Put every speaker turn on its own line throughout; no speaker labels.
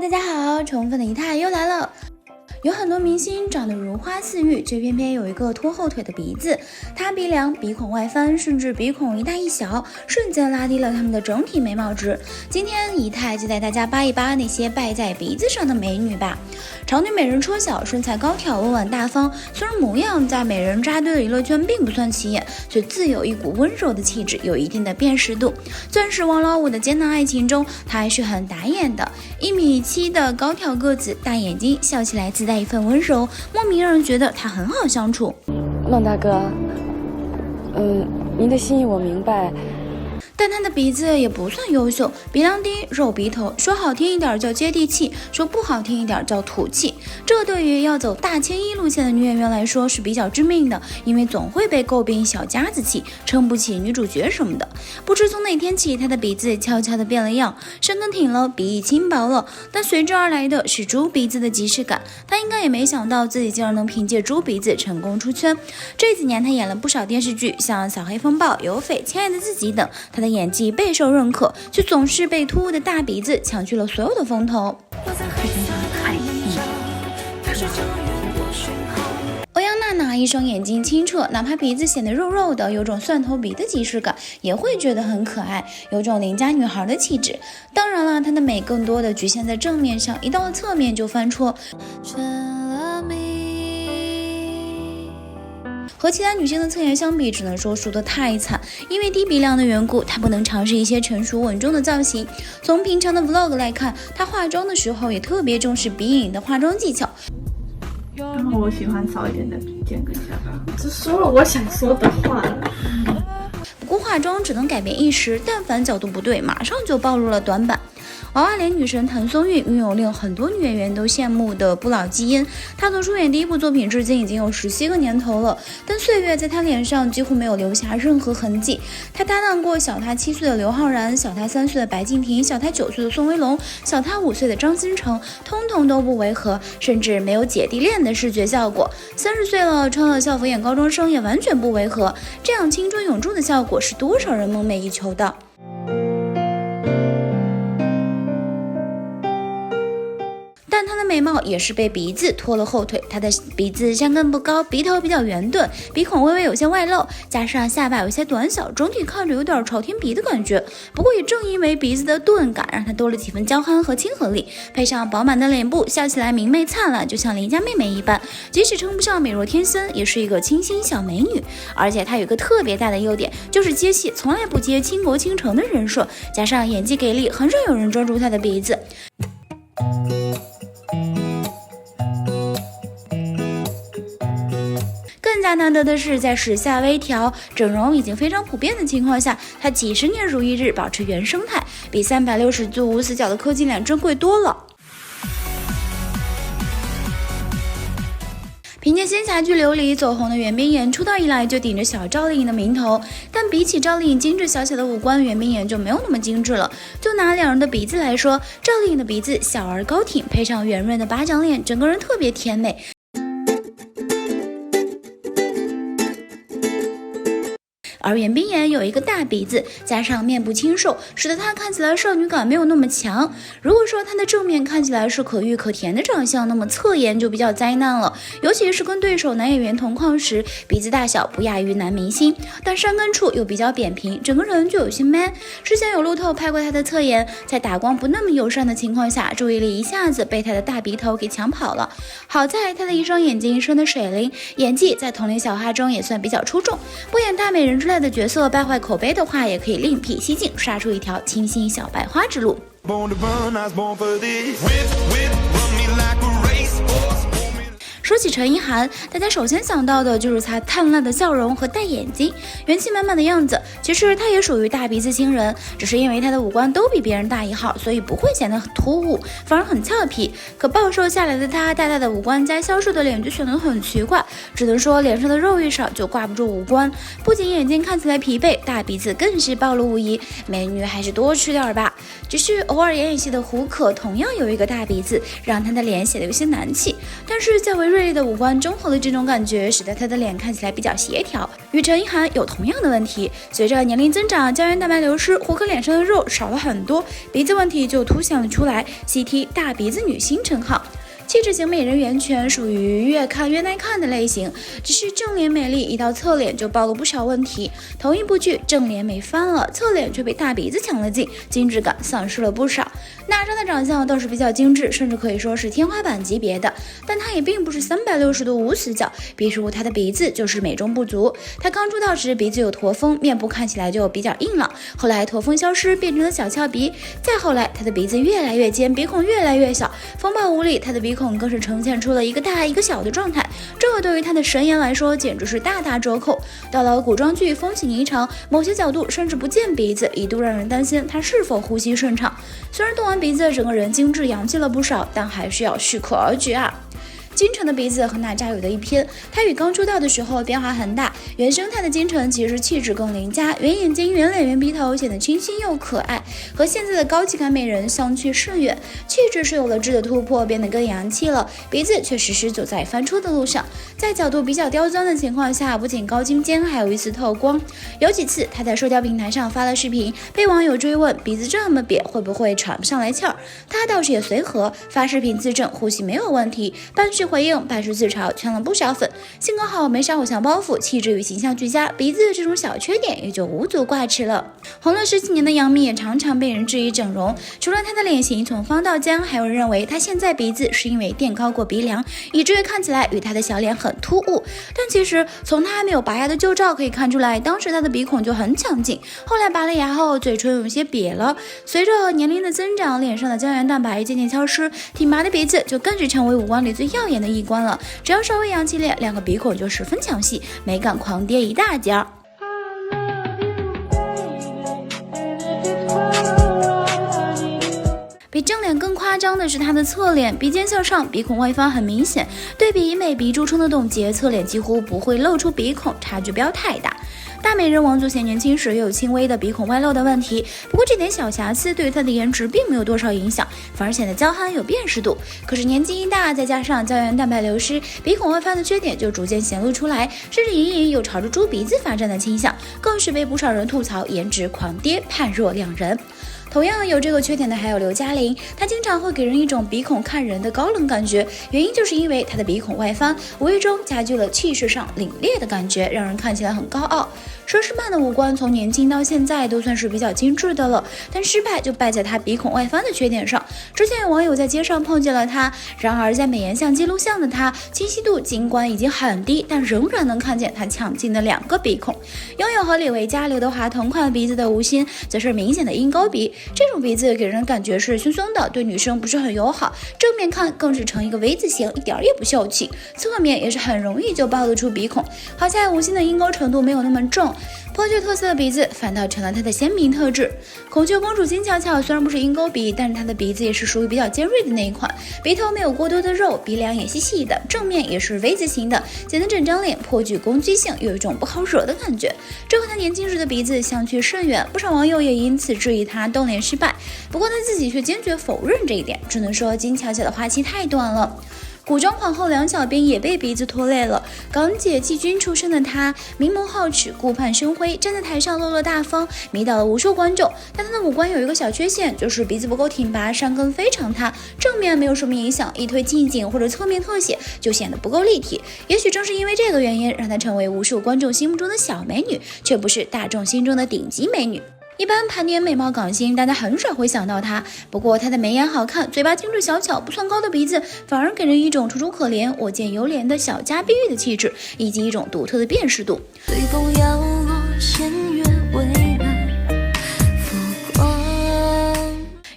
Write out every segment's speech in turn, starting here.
大家好，宠粉的仪态又来了。有很多明星长得如花似玉，却偏偏有一个拖后腿的鼻子，塌鼻梁、鼻孔外翻，甚至鼻孔一大一小，瞬间拉低了他们的整体眉毛值。今天仪态就带大家扒一扒那些败在鼻子上的美女吧。长腿美人车晓，身材高挑，温婉大方，虽然模样在美人扎堆的娱乐圈并不算起眼，却自有一股温柔的气质，有一定的辨识度。钻石王老五的艰难爱情中，她还是很打眼的。1.7米的高挑个子，大眼睛，笑起来自带一份温柔，莫名让人觉得她很好相处。
孟大哥，您的心意我明白。
但他的鼻子也不算优秀，鼻梁低，肉鼻头，说好听一点叫接地气，说不好听一点叫土气。这对于要走大千一路线的女演员来说是比较致命的，因为总会被诟病小家子气，撑不起女主角什么的。不知从哪天起，她的鼻子悄悄地变了样，山根挺了，鼻翼轻薄了，但随之而来的是猪鼻子的即视感。她应该也没想到自己竟然能凭借猪鼻子成功出圈。这几年她演了不少电视剧，像《小黑风暴》、《有匪》、《亲爱的自己》等，她的演技备受认可，却总是被突兀的大鼻子抢去了所有的风头。欧阳娜娜一双眼睛清澈，哪怕鼻子显得肉肉的，有种蒜头鼻的即视感，也会觉得很可爱，有种邻家女孩的气质。当然了，她的美更多的局限在正面上，一到了侧面就翻戳。和其他女性的侧颜相比，只能说输得太惨。因为低鼻梁的缘故，她不能尝试一些成熟稳重的造型。从平常的 vlog 来看，她化妆的时候也特别重视鼻影的化妆技巧。
然后我喜欢糙一点的鼻尖跟下巴。这说了我想说的话了。
不过化妆只能改变一时，但凡角度不对，马上就暴露了短板。娃娃脸女神谭松韵拥有令很多女演员都羡慕的不老基因，她从出演第一部作品至今已经有17个年头了，但岁月在她脸上几乎没有留下任何痕迹。她搭档过小她7岁的刘昊然，小她3岁的白敬亭，小她9岁的宋威龙，小她5岁的张新成，通通都不违和，甚至没有姐弟恋的视觉效果。30岁了，穿了校服演高中生也完全不违和，这样青春永驻的效果是多少人梦寐以求的。但她的美貌也是被鼻子拖了后腿，她的鼻子山根不高，鼻头比较圆钝，鼻孔微微有些外露，加上下巴有些短小，整体看着有点朝天鼻的感觉。不过也正因为鼻子的钝感，让她多了几分娇憨和亲和力，配上饱满的脸部，笑起来明媚灿烂，就像邻家妹妹一般。即使称不上美若天仙，也是一个清新小美女。而且她有一个特别大的优点，就是接戏从来不接倾国倾城的人设，加上演技给力，很少有人抓住她的鼻子。更加难得的是，在时下微调、整容已经非常普遍的情况下，她几十年如一日保持原生态，比360度无死角的科技脸珍贵多了。凭借仙侠剧《琉璃》走红的袁冰妍，出道以来就顶着小赵丽颖的名头，但比起赵丽颖精致小巧的五官，袁冰妍就没有那么精致了。就拿两人的鼻子来说，赵丽颖的鼻子小而高挺，配上圆润的巴掌脸，整个人特别甜美。而袁冰妍有一个大鼻子，加上面部清瘦，使得她看起来少女感没有那么强。如果说她的正面看起来是可玉可甜的长相，那么侧颜就比较灾难了，尤其是跟对手男演员同框时，鼻子大小不亚于男明星，但山根处又比较扁平，整个人就有些 man。之前有路透拍过她的侧颜，在打光不那么友善的情况下，注意力一下子被她的大鼻头给抢跑了。好在她的一双眼睛生的水灵，演技在同龄小花中也算比较出众，不演大美人之类的角色败坏口碑的话，也可以另辟蹊径，杀出一条清新小白花之路。说起陈意涵，大家首先想到的就是她灿烂的笑容和大眼睛，元气满满的样子。其实她也属于大鼻子星人，只是因为她的五官都比别人大一号，所以不会显得很突兀，反而很俏皮。可暴瘦下来的她，大大的五官加消瘦的脸就显得很奇怪，只能说脸上的肉越少就挂不住五官。不仅眼睛看起来疲惫，大鼻子更是暴露无遗。美女还是多吃点吧。只是偶尔演戏的胡可同样有一个大鼻子，让她的脸显得有些难气。但是较为锐锐利的五官中和的这种感觉，使得她的脸看起来比较协调。与陈意涵有同样的问题，随着年龄增长，胶原蛋白流失，胡可脸上的肉少了很多，鼻子问题就凸显了出来，喜提大鼻子女星称号。气质型美人圆圈属于越看越耐看的类型，只是正脸美丽，一到侧脸就爆了不少问题。同一部剧，正脸美翻了，侧脸却被大鼻子抢了镜，精致感丧失了不少。娜莎的长相倒是比较精致，甚至可以说是天花板级别的，但她也并不是360度无死角，比如她的鼻子就是美中不足。她刚出道时鼻子有驼峰，面部看起来就比较硬朗，后来驼峰消失，变成了小翘鼻，再后来她的鼻子越来越尖，鼻孔越来越小，风暴无力，她的鼻孔更是呈现出了一个大一个小的状态，这对于她的神颜来说简直是大打折扣。到了古装剧风起霓裳，某些角度甚至不见鼻子，一度让人担心她是否呼吸顺畅。虽然动完鼻子整个人精致洋气了不少，但还是要适可而止啊。金晨的鼻子和娜扎有的一拼，她与刚出道的时候变化很大。原生态的金晨其实气质更邻家，圆眼睛、圆脸、圆鼻头，显得清新又可爱，和现在的高级感美人相去甚远。气质是有了质的突破，变得更洋气了，鼻子却时时走在翻车的路上。在角度比较刁钻的情况下，不仅高精尖，还有一丝透光。有几次她在社交平台上发了视频，被网友追问鼻子这么瘪会不会喘不上来气儿，她倒是也随和，发视频自证呼吸没有问题，半续回应半是自嘲，圈了不少粉。性格好，没啥偶像包袱，气质与形象俱佳，鼻子这种小缺点也就无足挂齿了。红了10几年的杨幂也常常被人质疑整容，除了她的脸型从方到尖，还有人认为她现在鼻子是因为垫高过鼻梁，以至于看起来与她的小脸很突兀。但其实从她还没有拔牙的旧照可以看出来，当时她的鼻孔就很抢镜，后来拔了牙后嘴唇有些瘪了。随着年龄的增长，脸上的胶原蛋白渐渐消失，挺拔的鼻子就更是成为五官里最耀眼的一关了。只要稍微扬起脸，两个鼻孔就十分抢戏，美感狂跌一大截。比正脸更夸张的是她的侧脸，鼻尖向上，鼻孔外翻很明显。对比以美鼻著称的董洁，侧脸几乎不会露出鼻孔，差距不要太大。大美人王祖贤年轻时也有轻微的鼻孔外露的问题，不过这点小瑕疵对她的颜值并没有多少影响，反而显得娇憨有辨识度。可是年纪一大，再加上胶原蛋白流失，鼻孔外翻的缺点就逐渐显露出来，甚至隐隐有朝着猪鼻子发展的倾向，更是被不少人吐槽颜值狂跌，判若两人。同样有这个缺点的还有刘嘉玲，她经常会给人一种鼻孔看人的高冷感觉，原因就是因为她的鼻孔外翻，无意中加剧了气势上凛冽的感觉，让人看起来很高傲。佘诗曼的五官从年轻到现在都算是比较精致的了，但失败就败在她鼻孔外翻的缺点上。之前有网友在街上碰见了她，然而在美颜相机录像的她，清晰度尽管已经很低，但仍然能看见她抢镜的2个鼻孔。拥有和李维嘉、刘德华同款鼻子的吴昕，则是明显的鹰钩鼻，这种鼻子给人感觉是凶凶的，对女生不是很友好。正面看更是成一个 V 字形，一点也不秀气，侧面也是很容易就爆得出鼻孔。好在吴昕的鹰钩程度没有那么重，颇具特色的鼻子反倒成了她的鲜明特质。孔雀公主金巧巧虽然不是鹰钩鼻，但是她的鼻子也是属于比较尖锐的那一款，鼻头没有过多的肉，鼻梁也细细的，正面也是 V 字形的，显得整张脸颇具攻击性，有一种不好惹的感觉。这和她年轻时的鼻子相去甚远，不少网友也因此质疑她动脸失败，不过她自己却坚决否认这一点，只能说金巧巧的花期太短了。古装皇后梁小冰也被鼻子拖累了。港姐季军出身的她，明眸皓齿，顾盼生辉，站在台上落落大方，迷倒了无数观众。但她的五官有一个小缺陷，就是鼻子不够挺拔，山根非常塌，正面没有什么影响，一推近景或者侧面特写就显得不够立体。也许正是因为这个原因，让她成为无数观众心目中的小美女，却不是大众心中的顶级美女。一般盘点美貌港星，大家很少会想到她。不过她的眉眼好看，嘴巴精致小巧，不算高的鼻子，反而给人一种楚楚可怜、我见犹怜的小家碧玉的气质，以及一种独特的辨识度。
随风摇落，弦乐微澜，浮光。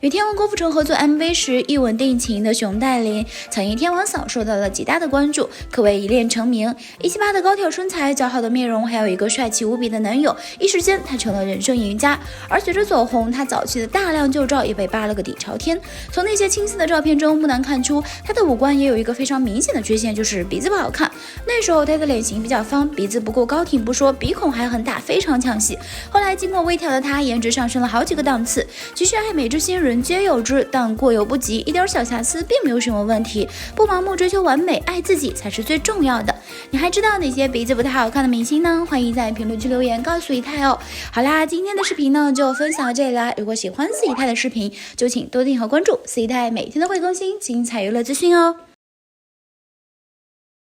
与天王郭富城合作 MV 时一吻定情的熊黛林，曾因天王嫂受到了极大的关注，可谓一恋成名。178的高挑身材、姣好的面容，还有一个帅气无比的男友，一时间她成了人生赢家。而随着走红，她早期的大量旧照也被扒了个底朝天。从那些清晰的照片中，不难看出她的五官也有一个非常明显的缺陷，就是鼻子不好看。那时候她的脸型比较方，鼻子不够高挺不说，鼻孔还很大，非常抢戏。后来经过微调的她，颜值上升了好几个档次。其实爱美之心人人皆有之，但过犹不及，一点小瑕疵并没有什么问题。不盲目追求完美，爱自己才是最重要的。你还知道哪些鼻子不太好看的明星呢？欢迎在评论区留言告诉姨太哦。好啦，今天的视频呢就分享到这里啦。如果喜欢四姨太的视频，就请多订和关注，四姨太每天都会更新精彩娱乐资讯哦。